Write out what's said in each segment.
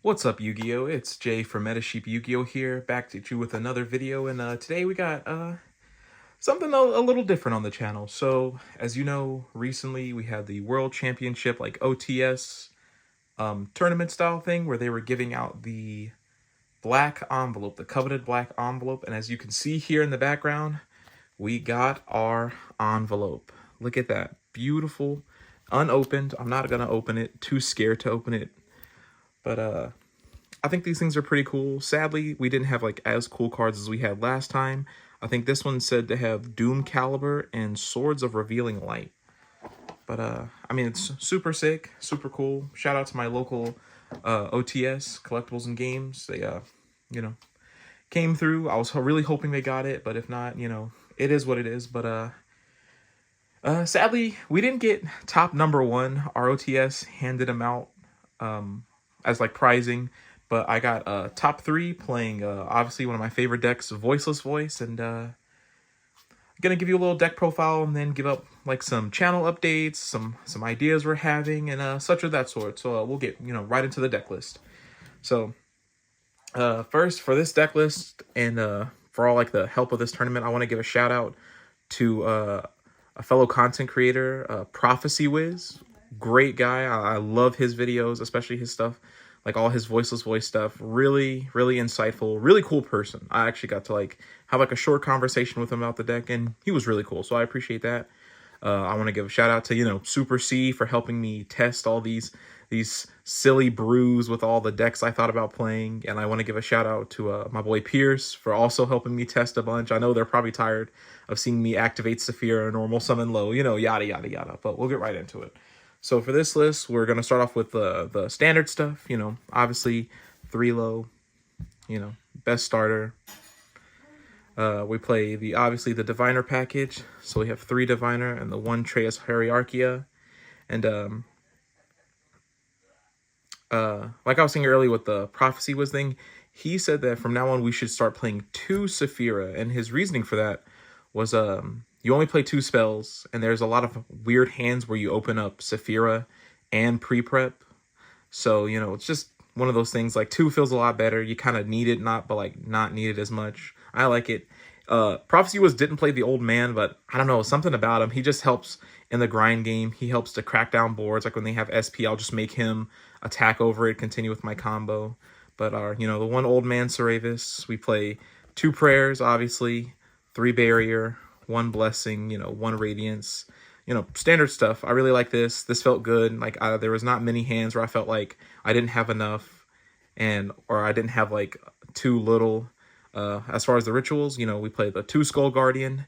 What's up, Yu-Gi-Oh? It's Jay from Metasheep Yu-Gi-Oh here, back at you with another video, and today we got something a little different on the channel. So, as you know, recently we had the World Championship, like OTS tournament style thing, where they were giving out the black envelope, the coveted black envelope, and as you can see here in the background, we got our envelope. Look at that, beautiful, unopened. I'm not gonna open it, too scared to open it, but I think these things are pretty cool. Sadly, we didn't have like as cool cards as we had last time. I think this one said to have Doom Caliber and Swords of Revealing Light. But I mean, it's super sick, super cool. Shout out to my local OTS, Collectibles and Games. They you know, came through. I was really hoping they got it, but if not, it is what it is. But sadly, we didn't get top number one. Our OTS handed them out as like prizing. But I got top three playing obviously one of my favorite decks, Voiceless Voice, and I'm gonna give you a little deck profile and then give up like some channel updates, some ideas we're having, and such of that sort. So we'll get right into the deck list. So first for this deck list and for all like the help of this tournament, I want to give a shout out to a fellow content creator, Prophecy Wiz. Great guy. I love his videos, especially his stuff. Like all his Voiceless Voice stuff, really, really insightful, really cool person. I actually got to like have like a short conversation with him about the deck, and he was really cool. So I appreciate that. I want to give a shout out to Super C for helping me test all these silly brews with all the decks I thought about playing, and I want to give a shout out to my boy Pierce for also helping me test a bunch. I know they're probably tired of seeing me activate Saphira, normal summon low, yada yada yada. But we'll get right into it. So for this list, we're going to start off with the standard stuff, obviously 3 low, best starter. We play obviously the Diviner package. So we have 3 Diviner and the 1 Traeus Hierarchia. And like I was saying earlier with the Prophecy was thing, he said that from now on we should start playing 2 Saphira. And his reasoning for that was you only play 2 spells, and there's a lot of weird hands where you open up Saphira and pre-prep. So, it's just one of those things, like 2 feels a lot better. You kind of need it, but like not need it as much. I like it. Prophecy didn't play the old man, but I don't know, something about him. He just helps in the grind game. He helps to crack down boards. Like when they have SP, I'll just make him attack over it, continue with my combo. But the 1 old man Saravis, we play 2 prayers, obviously, 3 barrier, 1 blessing, 1 radiance, standard stuff. I really like this. This felt good. Like there was not many hands where I felt like I didn't have enough or I didn't have like too little. As far as the rituals, we play the 2 Skull Guardian.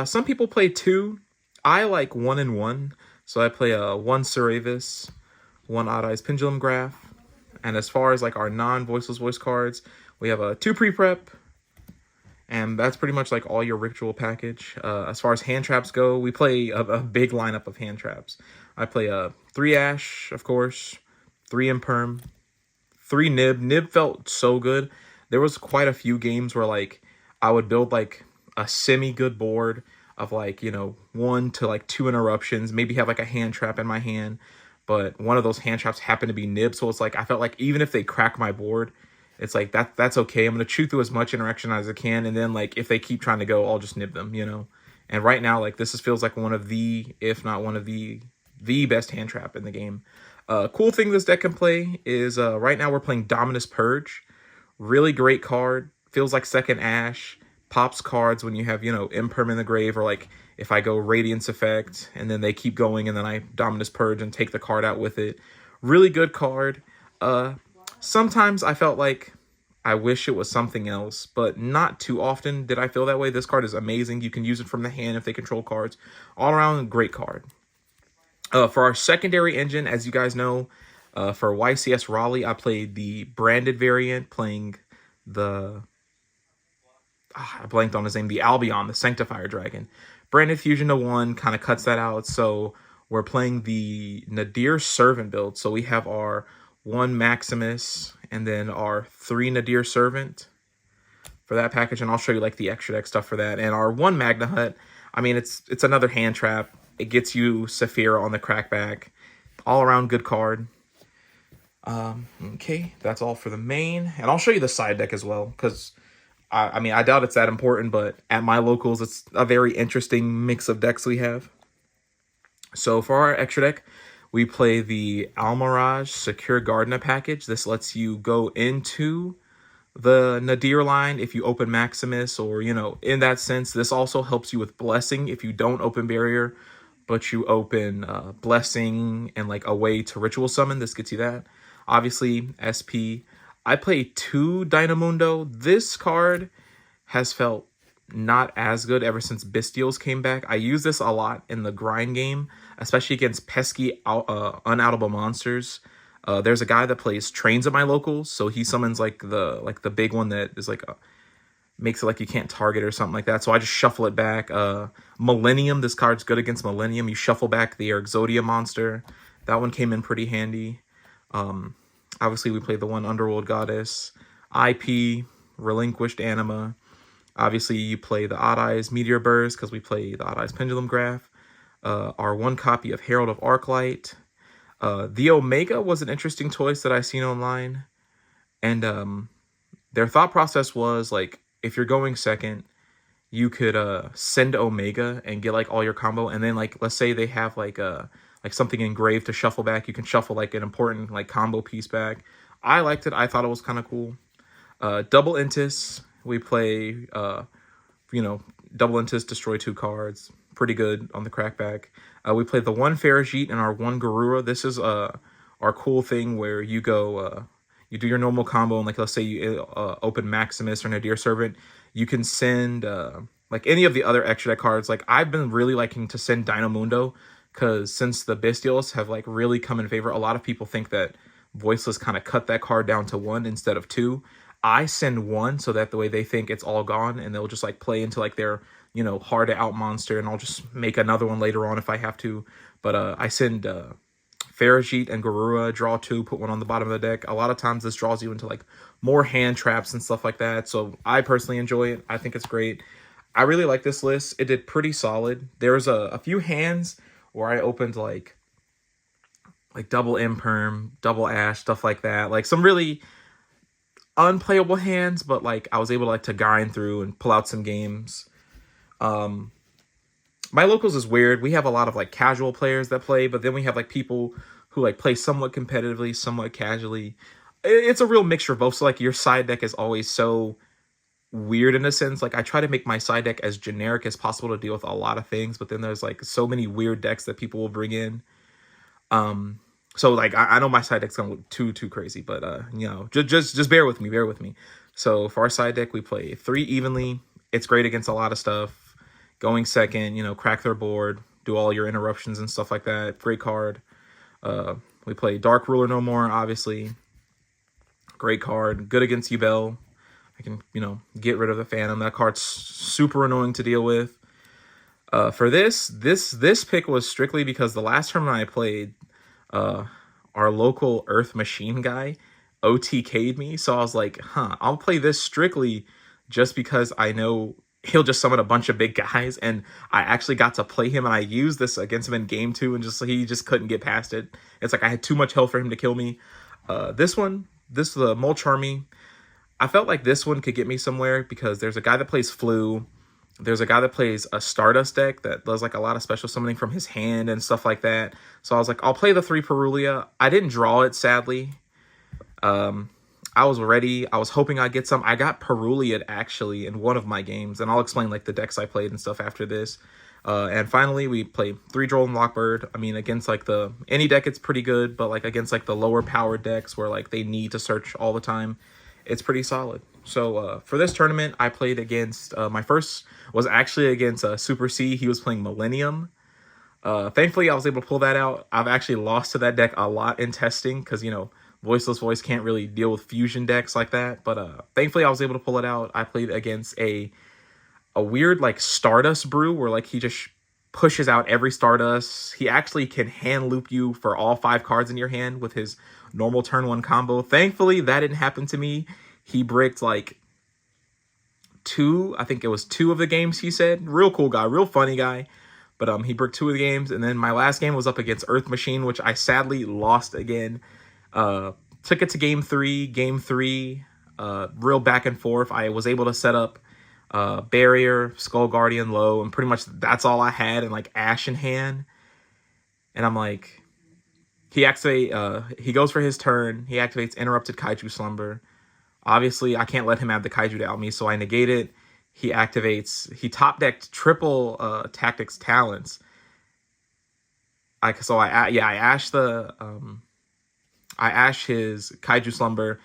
Some people play 2. I like 1 and 1. So I play 1 Saravis, 1 Odd Eyes Pendulum Graph. And as far as like our non-Voiceless Voice cards, we have a 2 pre-prep. And that's pretty much like all your ritual package. As far as hand traps go, we play a big lineup of hand traps. I play 3 Ash, of course, 3 Imperm, 3 Nib. Nib felt so good. There was quite a few games where like I would build like a semi-good board of like, 1 to like 2 interruptions, maybe have like a hand trap in my hand. But one of those hand traps happened to be Nib. So it's like I felt like even if they crack my board, it's like that's okay. I'm going to chew through as much interaction as I can. And then like if they keep trying to go, I'll just nib them, And right now, like this feels like one of the, if not one of the best hand trap in the game. Cool thing this deck can play is right now we're playing Dominus Purge. Really great card. Feels like second Ash. Pops cards when you have, Imperm in the grave, or like if I go Radiance Effect and then they keep going and then I Dominus Purge and take the card out with it. Really good card. Sometimes I felt like I wish it was something else, but not too often did I feel that way. This card is amazing. You can use it from the hand if they control cards. All around, great card. For our secondary engine, as you guys know, for YCS Raleigh, I played the branded variant, playing the... I blanked on his name. The Albion, the Sanctifier Dragon. Branded Fusion to 1 kind of cuts that out, so we're playing the Nadir Servant build. So we have our 1 Maximus, and then our 3 Nadir Servant for that package, and I'll show you like the extra deck stuff for that. And our 1 Magna Hut, I mean, it's another hand trap. It gets you Saphira on the crackback. All around good card. Okay, that's all for the main, and I'll show you the side deck as well, because I mean, I doubt it's that important, but at my locals, it's a very interesting mix of decks we have. So for our extra deck, we play the Almirage Secure Gardener package. This lets you go into the Nadir line if you open Maximus, or, you know, in that sense. This also helps you with Blessing if you don't open Barrier, but you open Blessing and like a way to Ritual Summon. This gets you that. Obviously, SP. I play 2 Dynamundo. This card has felt not as good ever since Bestials came back. I use this a lot in the grind game, especially against pesky unoutable monsters. There's a guy that plays trains at my locals, so he summons like the big one that is like makes it like you can't target or something like that. So I just shuffle it back. Millennium, this card's good against Millennium. You shuffle back the Exodia monster. That one came in pretty handy. Obviously we played the one Underworld Goddess, IP, Relinquished Anima. Obviously, you play the Odd Eyes Meteor Burst because we play the Odd Eyes Pendulum Graph. Our 1 copy of Herald of Arclight. The Omega was an interesting choice that I seen online. And their thought process was, like, if you're going second, you could send Omega and get, like, all your combo. And then, like, let's say they have, like something engraved to shuffle back. You can shuffle, like, an important, like, combo piece back. I liked it. I thought it was kind of cool. Double Intis. We play, you know, double Intis, destroy 2 cards. Pretty good on the crackback. We play the 1 Farajit and our 1 Garura. This is our cool thing where you go, you do your normal combo, and like let's say you open Maximus or Nadir Servant, you can send like any of the other extra deck cards. Like I've been really liking to send Dynamundo, because since the Bestials have like really come in favor, a lot of people think that Voiceless kind of cut that card down to 1 instead of 2. I send 1 so that the way they think it's all gone, and they'll just like play into like their, you know, hard to out monster, and I'll just make another one later on if I have to. But I send Farajit and Garura, draw 2, put 1 on the bottom of the deck. A lot of times this draws you into like more hand traps and stuff like that. So I personally enjoy it. I think it's great. I really like this list. It did pretty solid. There's a few hands where I opened like double Imperm, double Ash, stuff like that. Like some really unplayable hands, but like I was able to like to grind through and pull out some games. My locals is weird. We have a lot of like casual players that play, but then we have like people who like play somewhat competitively, somewhat casually. It's a real mixture of both. So like your side deck is always so weird in a sense. Like I try to make my side deck as generic as possible to deal with a lot of things, but then there's like so many weird decks that people will bring in. So like I know my side deck's gonna look too crazy, but you know, just bear with me. So for our side deck, we play 3 evenly. It's great against a lot of stuff. Going second, you know, crack their board, do all your interruptions and stuff like that. Great card. We play Dark Ruler No More, obviously. Great card. Good against Yubel. I can, you know, get rid of the Phantom. That card's super annoying to deal with. For this pick was strictly because the last tournament I played, our local Earth Machine guy OTK'd me. So I was like, I'll play this strictly just because I know he'll just summon a bunch of big guys, and I actually got to play him, and I used this against him in game 2, and he just couldn't get past it. It's like I had too much health for him to kill me. This is the Mulch Army. I felt like this one could get me somewhere because there's a guy that plays Flu. There's a guy that plays a Stardust deck that does like a lot of special summoning from his hand and stuff like that. So I was like, I'll play the 3 Perulia. I didn't draw it, sadly. I was ready. I was hoping I'd get some. I got Perulia actually in one of my games, and I'll explain like the decks I played and stuff after this. And finally, we play 3 Droll and Lockbird. I mean, against like any deck, it's pretty good, but like against like the lower powered decks where like they need to search all the time, it's pretty solid. So for this tournament, I played against, my first was actually against Super C. He was playing Millennium. Thankfully, I was able to pull that out. I've actually lost to that deck a lot in testing because, you know, Voiceless Voice can't really deal with fusion decks like that. But thankfully, I was able to pull it out. I played against a weird, like, Stardust brew where, like, he just pushes out every Stardust. He actually can hand loop you for all 5 cards in your hand with his normal turn 1 combo. Thankfully, that didn't happen to me. He bricked, like, 2, I think it was 2 of the games, he said. Real cool guy, real funny guy. But he bricked 2 of the games, and then my last game was up against Earth Machine, which I sadly lost again. Took it to game three. Game three, real back and forth. I was able to set up barrier, Skull Guardian low, and pretty much that's all I had, and like Ash in hand. And I'm like, he goes for his turn. He activates Interrupted Kaiju Slumber. Obviously, I can't let him add the Kaiju to out me, so I negate it. He top decked triple Tactics Talents. I ash his Kaiju Slumber.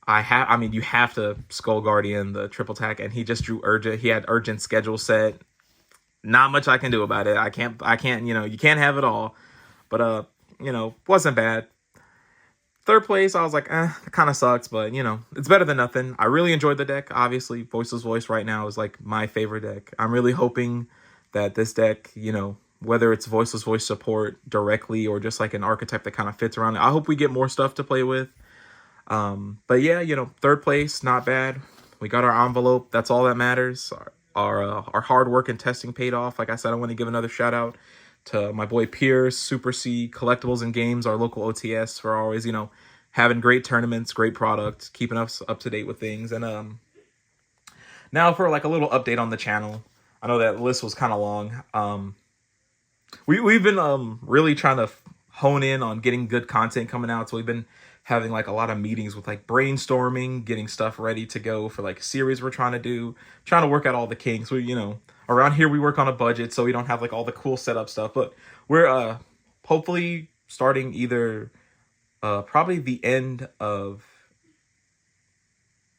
You have to Skull Guardian the triple attack, and he just drew Urgent. He had Urgent Schedule set. Not much I can do about it. I can't, you can't have it all. But, wasn't bad. Third place, I was like, it kind of sucks, but, it's better than nothing. I really enjoyed the deck. Obviously, Voiceless Voice right now is, like, my favorite deck. I'm really hoping that this deck, whether it's Voiceless Voice support directly or just, like, an archetype that kind of fits around it, I hope we get more stuff to play with. But, yeah, third place, not bad. We got our envelope. That's all that matters. Our hard work and testing paid off. Like I said, I want to give another shout-out to my boy Pierce, Super C, Collectibles and Games, our local OTS, for always, having great tournaments, great product, keeping us up to date with things. And now for like a little update on the channel. I know that list was kind of long. We've been really trying to hone in on getting good content coming out. So we've been having like a lot of meetings with like brainstorming, getting stuff ready to go for like series we're trying to work out all the kinks. Around here we work on a budget, so we don't have like all the cool setup stuff, but we're hopefully starting either probably the end of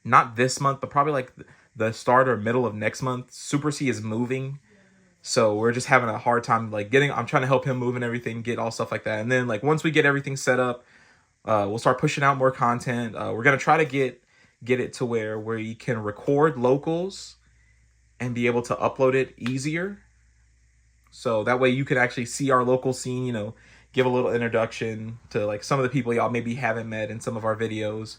not this month, but probably like the start or middle of next month. Super C is moving, so we're just having a hard time like I'm trying to help him move and everything, get all stuff like that. And then like once we get everything set up, we'll start pushing out more content. We're gonna try to get it to where you can record locals and be able to upload it easier. So that way you can actually see our local scene, give a little introduction to like some of the people y'all maybe haven't met in some of our videos.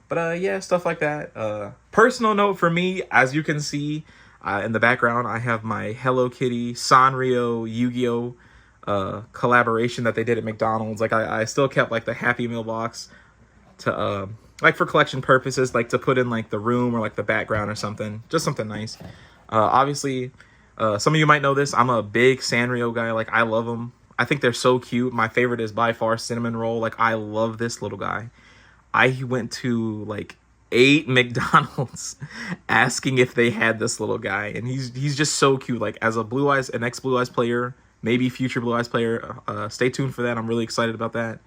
But yeah, stuff like that. Personal note for me, as you can see in the background, I have my Hello Kitty Sanrio Yu-Gi-Oh collaboration that they did at McDonald's. Like I still kept like the Happy Meal box to like for collection purposes, like to put in like the room or like the background or something, just something nice. Obviously, some of you might know this. I'm a big Sanrio guy. Like, I love them. I think they're so cute. My favorite is by far Cinnamon Roll. Like, I love this little guy. I went to, like, 8 McDonald's asking if they had this little guy. And he's just so cute. Like, as an ex-Blue Eyes player, maybe future Blue Eyes player, stay tuned for that. I'm really excited about that.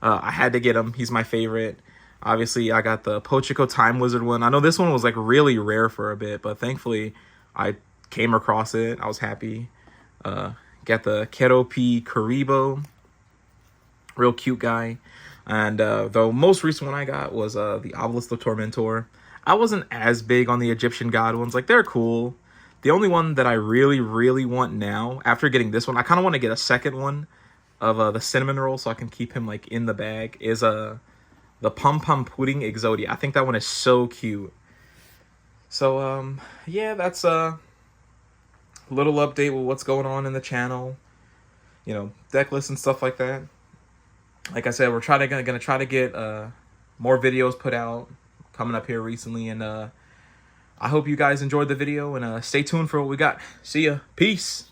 I had to get him. He's my favorite. Obviously, I got the Pochico Time Wizard one. I know this one was, like, really rare for a bit, but thankfully I came across it. I was happy. Got the Kero P Karibo. Real cute guy. And the most recent one I got was the Obelisk the Tormentor. I wasn't as big on the Egyptian God ones. Like, they're cool. The only one that I really, really want now, after getting this one, I kind of want to get a second one of the Cinnamon Roll so I can keep him, like, in the bag, is the Pum Pum Pudding Exodia. I think that one is so cute. So, yeah, that's a little update with what's going on in the channel. Deck lists and stuff like that. Like I said, we're gonna try to get more videos put out coming up here recently. And I hope you guys enjoyed the video. And stay tuned for what we got. See ya. Peace.